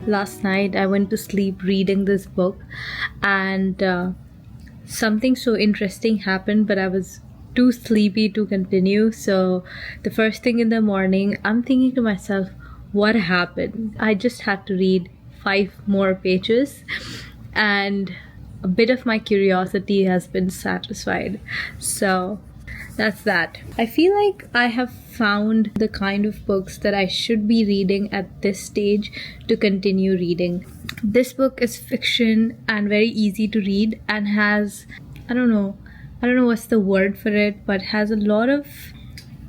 last night I went to sleep reading this book, and something so interesting happened, but I was too sleepy to continue. So the first thing in the morning, I'm thinking to myself, what happened? I just had to read 5 more pages, and a bit of my curiosity has been satisfied. So that's that. I feel like I have found the kind of books that I should be reading at this stage to continue reading. This book is fiction and very easy to read, and has, I don't know what's the word for it, but has a lot of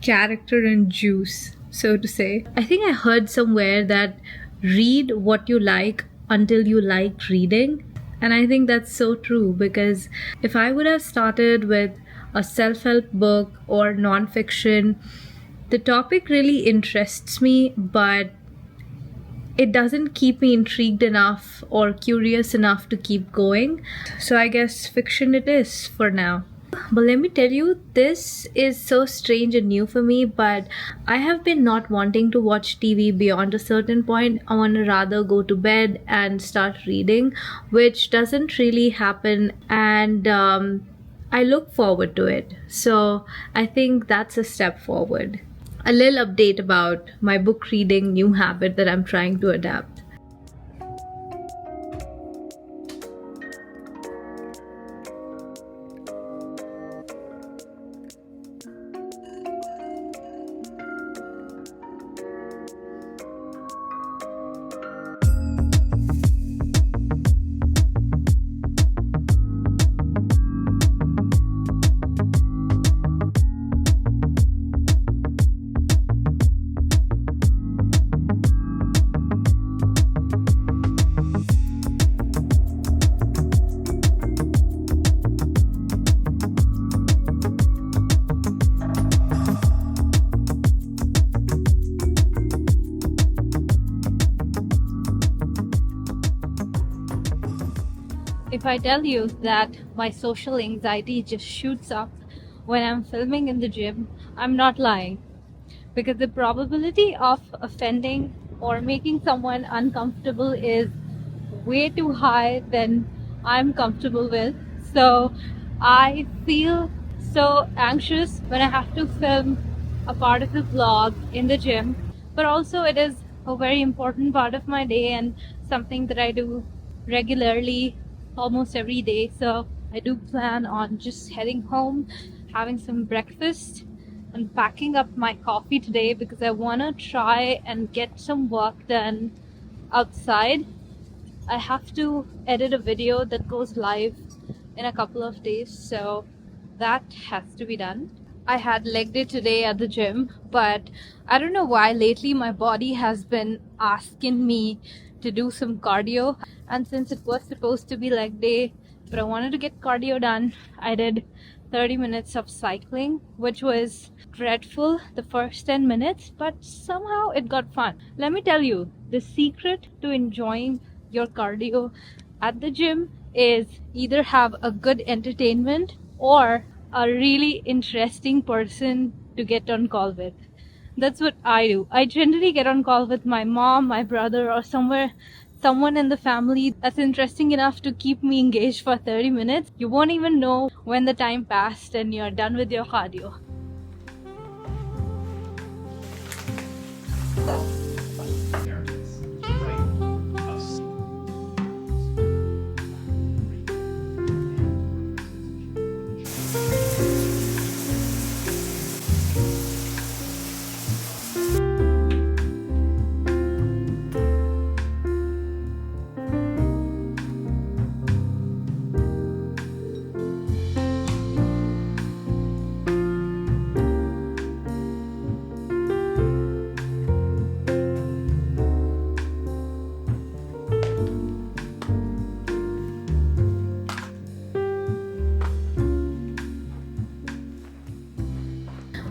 character and juice, so to say. I think I heard somewhere that read what you like until you like reading. And I think that's so true, because if I would have started with a self-help book or non-fiction, the topic really interests me, but it doesn't keep me intrigued enough or curious enough to keep going. So I guess fiction it is for now. But let me tell you, this is so strange and new for me, but I have been not wanting to watch TV beyond a certain point. I want to rather go to bed and start reading, which doesn't really happen, and I look forward to it. So I think that's a step forward. A little update about my book reading new habit that I'm trying to adapt. If I tell you that my social anxiety just shoots up when I'm filming in the gym, I'm not lying. Because the probability of offending or making someone uncomfortable is way too high than I'm comfortable with. So I feel so anxious when I have to film a part of the vlog in the gym. But also it is a very important part of my day and something that I do regularly, almost every day. So I do plan on just heading home, having some breakfast, and packing up my coffee today, because I want to try and get some work done outside. I have to edit a video that goes live in a couple of days, so that has to be done. I had leg day today at the gym, but I don't know why lately my body has been asking me to do some cardio, and since it was supposed to be leg day but I wanted to get cardio done, I did 30 minutes of cycling, which was dreadful the first 10 minutes, but somehow it got fun. Let me tell you, the secret to enjoying your cardio at the gym is either have a good entertainment or a really interesting person to get on call with. That's what I do. I generally get on call with my mom, my brother, or someone in the family that's interesting enough to keep me engaged for 30 minutes. You won't even know when the time passed and you're done with your cardio.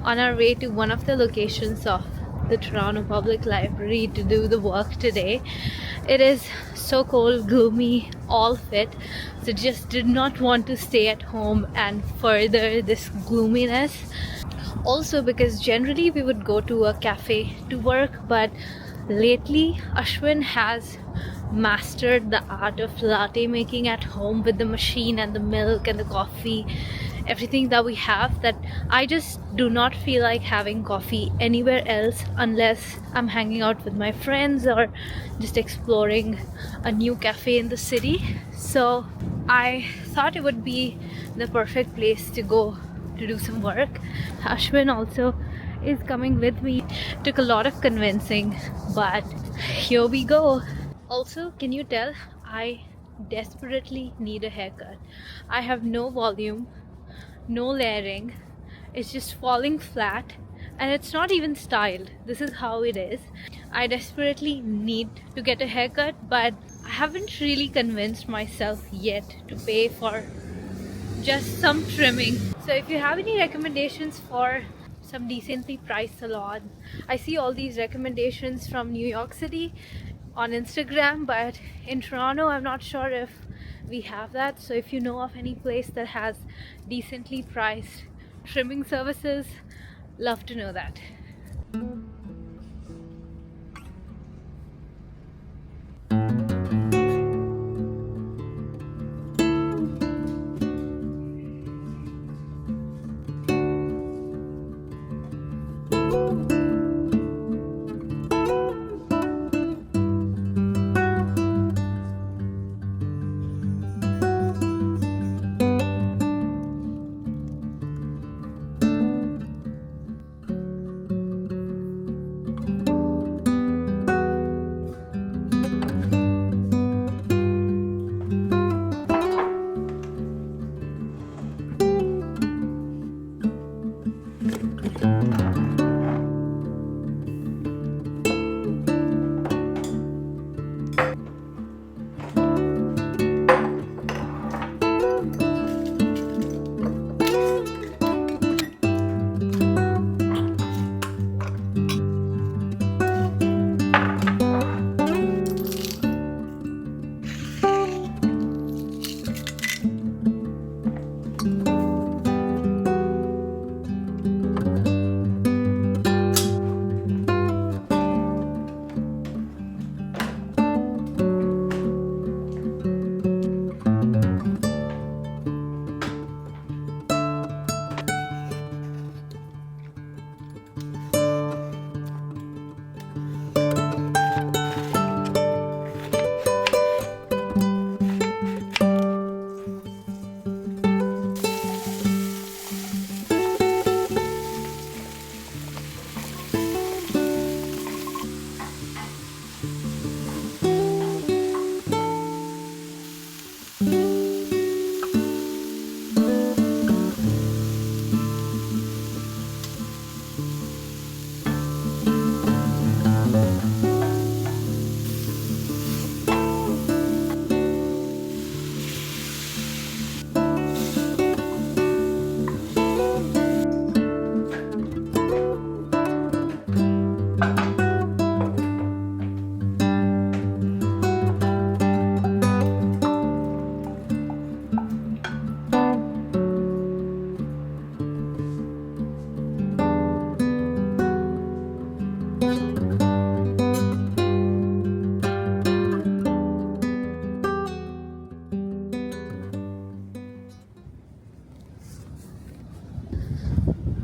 On our way to one of the locations of the Toronto Public Library to do the work today. It is so cold, gloomy, all fit, so just did not want to stay at home and further this gloominess. Also because generally we would go to a cafe to work, but lately Ashwin has mastered the art of latte making at home with the machine and the milk and the coffee, everything that we have, that I just do not feel like having coffee anywhere else unless I'm hanging out with my friends or just exploring a new cafe in the city. So I thought it would be the perfect place to go to do some work. Ashwin also is coming with me. Took a lot of convincing, but here we go. Also, can you tell I desperately need a haircut? I have no volume, no layering, it's just falling flat, and it's not even styled. This is how it is. I desperately need to get a haircut, but I haven't really convinced myself yet to pay for just some trimming. So if you have any recommendations for some decently priced salon, I see all these recommendations from New York City on Instagram, but in Toronto I'm not sure if we have that. So if you know of any place that has decently priced trimming services, love to know that.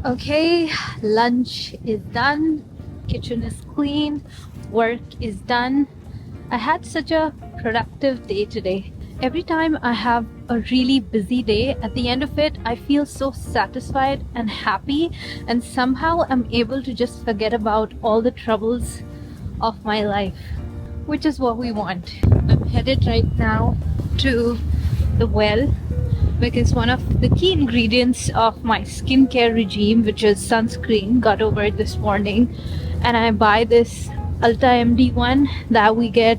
Okay, lunch is done, kitchen is clean, work is done. I had such a productive day today. Every time I have a really busy day, at the end of it, I feel so satisfied and happy, and somehow I'm able to just forget about all the troubles of my life, which is what we want. I'm headed right now to the well because one of the key ingredients of my skincare regime, which is sunscreen, got over it this morning, and I buy this Ulta MD one that we get.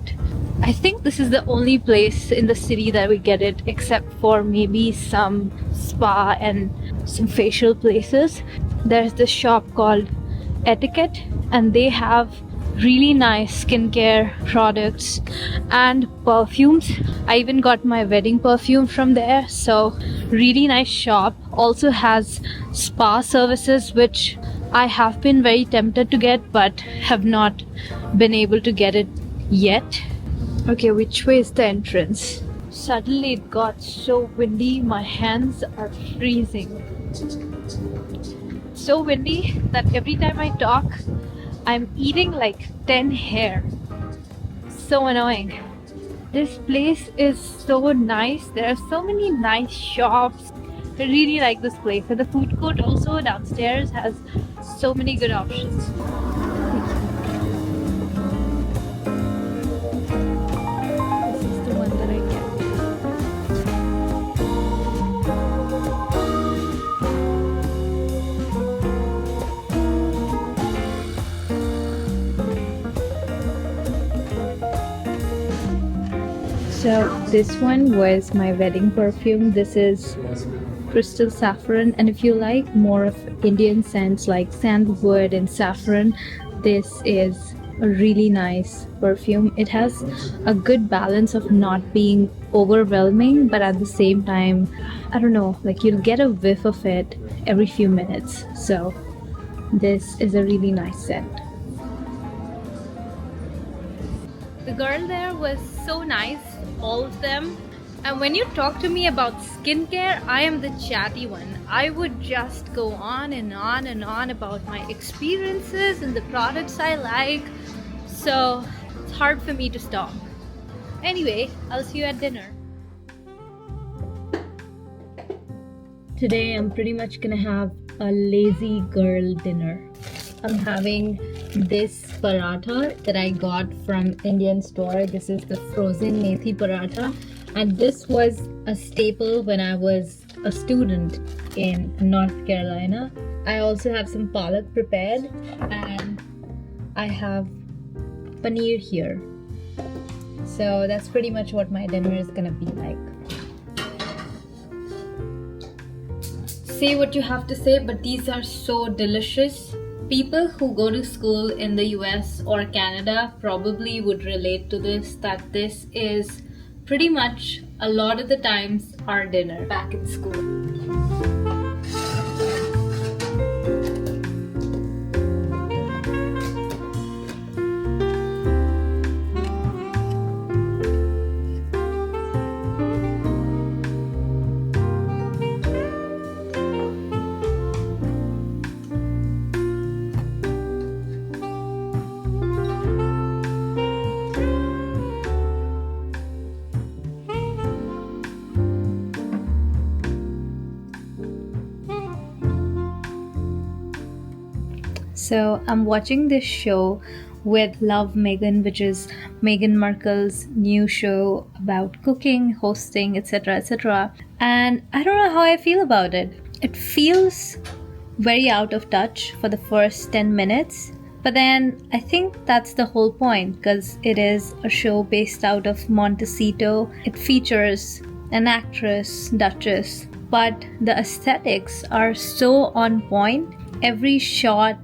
I think this is the only place in the city that we get it, except for maybe some spa and some facial places. There's this shop called Etiquette, and they have really nice skincare products and perfumes. I even got my wedding perfume from there, so really nice shop. Also has spa services, which I have been very tempted to get, but have not been able to get it yet. Okay, which way is the entrance? Suddenly it got so windy, my hands are freezing. So windy that every time I talk, I'm eating like 10 hair. So annoying. This place is so nice. There are so many nice shops. I really like this place. And the food court also downstairs has so many good options. This is the one that I get. So this one was my wedding perfume. This is crystal saffron, and if you like more of Indian scents like sandalwood and saffron, this is a really nice perfume. It has a good balance of not being overwhelming, but at the same time, I don't know, like you'll get a whiff of it every few minutes. So this is a really nice scent. The girl there was so nice, all of them. And when you talk to me about skincare, I am the chatty one. I would just go on and on and on about my experiences and the products I like. So it's hard for me to stop. Anyway, I'll see you at dinner. Today I'm pretty much gonna have a lazy girl dinner. I'm having this paratha that I got from Indian store. This is the frozen methi paratha, and this was a staple when I was a student in North Carolina. I also have some palak prepared, and I have paneer here. So that's pretty much what my dinner is gonna be like. Say what you have to say, but these are so delicious. People who go to school in the US or Canada probably would relate to this, that this is pretty much a lot of the times our dinner back in school. So I'm watching this show with Love Megan, which is Meghan Markle's new show about cooking, hosting, etc., etc. And I don't know how I feel about it. It feels very out of touch for the first 10 minutes. But then I think that's the whole point, because it is a show based out of Montecito. It features an actress, Duchess, but the aesthetics are so on point. Every shot,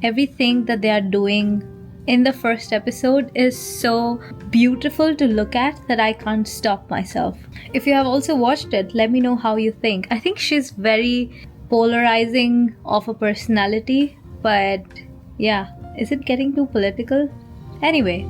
everything that they are doing in the first episode is so beautiful to look at that I can't stop myself. If you have also watched it, let me know how you think. I think she's very polarizing of a personality, but yeah, is it getting too political? Anyway,